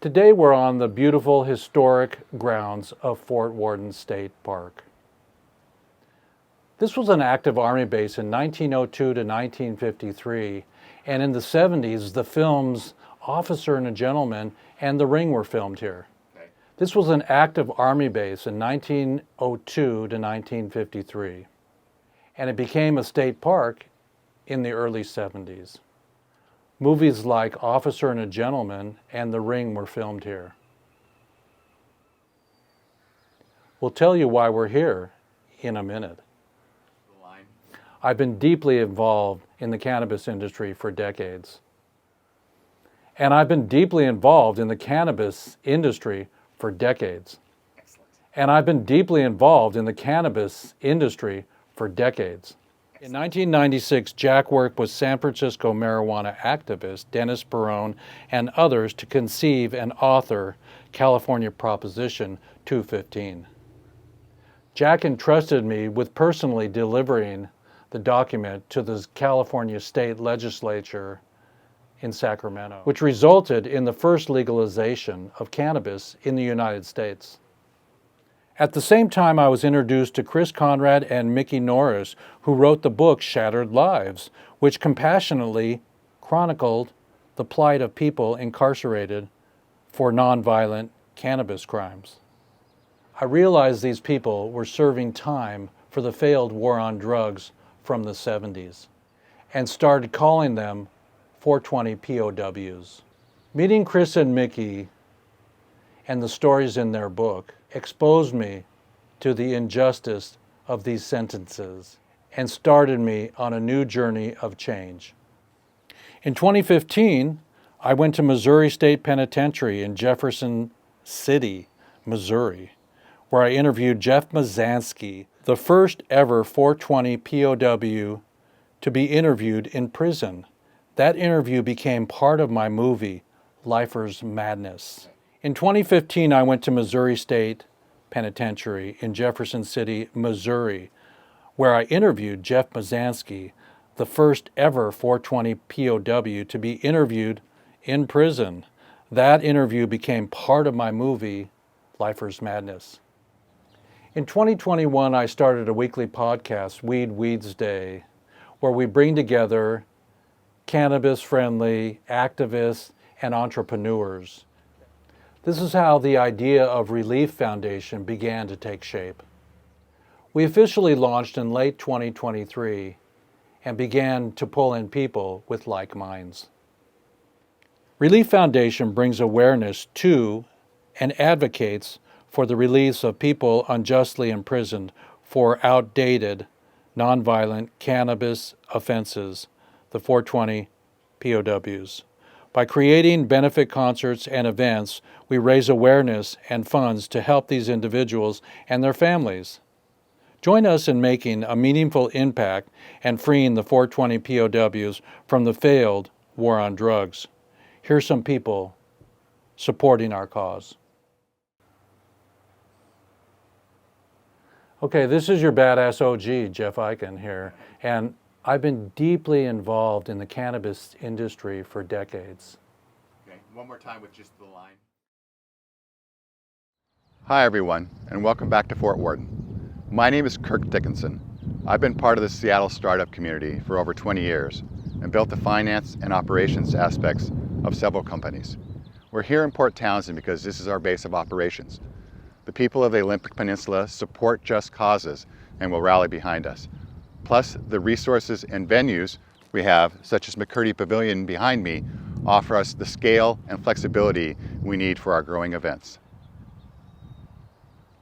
Today we're on the beautiful historic grounds of Fort Worden State Park. This was an active Army base in 1902 to 1953, and in the 70s the films Officer and a Gentleman and The Ring were filmed here. Okay. This was an active Army base in 1902 to 1953, and it became a state park in the early 70s. Movies like Officer and a Gentleman and The Ring were filmed here. We'll tell you why we're here in a minute. I've been deeply involved in the cannabis industry for decades. And I've been deeply involved in the cannabis industry for decades. Excellent. And I've been deeply involved in the cannabis industry for decades. In 1996, Jack worked with San Francisco marijuana activist Dennis Barone and others to conceive and author California Proposition 215. Jack entrusted me with personally delivering the document to the California State Legislature in Sacramento, which resulted in the first legalization of cannabis in the United States. At the same time, I was introduced to Chris Conrad and Mickey Norris, who wrote the book Shattered Lives, which compassionately chronicled the plight of people incarcerated for nonviolent cannabis crimes. I realized these people were serving time for the failed war on drugs from the 70s and started calling them 420 POWs. Meeting Chris and Mickey and the stories in their book exposed me to the injustice of these sentences and started me on a new journey of change. In 2015, I went to Missouri State Penitentiary in Jefferson City, Missouri, where I interviewed Jeff Mazansky, the first ever 420 POW to be interviewed in prison. That interview became part of my movie, Lifer's Madness. In 2015, I went to Missouri State Penitentiary in Jefferson City, Missouri, where I interviewed Jeff Mazansky, the first ever 420 POW to be interviewed in prison. That interview became part of my movie, Lifer's Madness. In 2021, I started a weekly podcast, Weed Weeds Day, where we bring together cannabis-friendly activists and entrepreneurs. This is how the idea of eLeaf Foundation began to take shape. We officially launched in late 2023 and began to pull in people with like minds. eLeaf Foundation brings awareness to and advocates for the release of people unjustly imprisoned for outdated, nonviolent cannabis offenses, the 420 POWs. By creating benefit concerts and events, we raise awareness and funds to help these individuals and their families. Join us in making a meaningful impact and freeing the 420 POWs from the failed war on drugs. Here's some people supporting our cause. Okay, this is your badass OG, Jeff Eichen here, and I've been deeply involved in the cannabis industry for decades. Okay, one more time with just the line. Hi everyone, and welcome back to Fort Worden. My name is Kirk Dickinson. I've been part of the Seattle startup community for over 20 years and built the finance and operations aspects of several companies. We're here in Port Townsend because this is our base of operations. The people of the Olympic Peninsula support just causes and will rally behind us. Plus, the resources and venues we have, such as McCurdy Pavilion behind me, offer us the scale and flexibility we need for our growing events.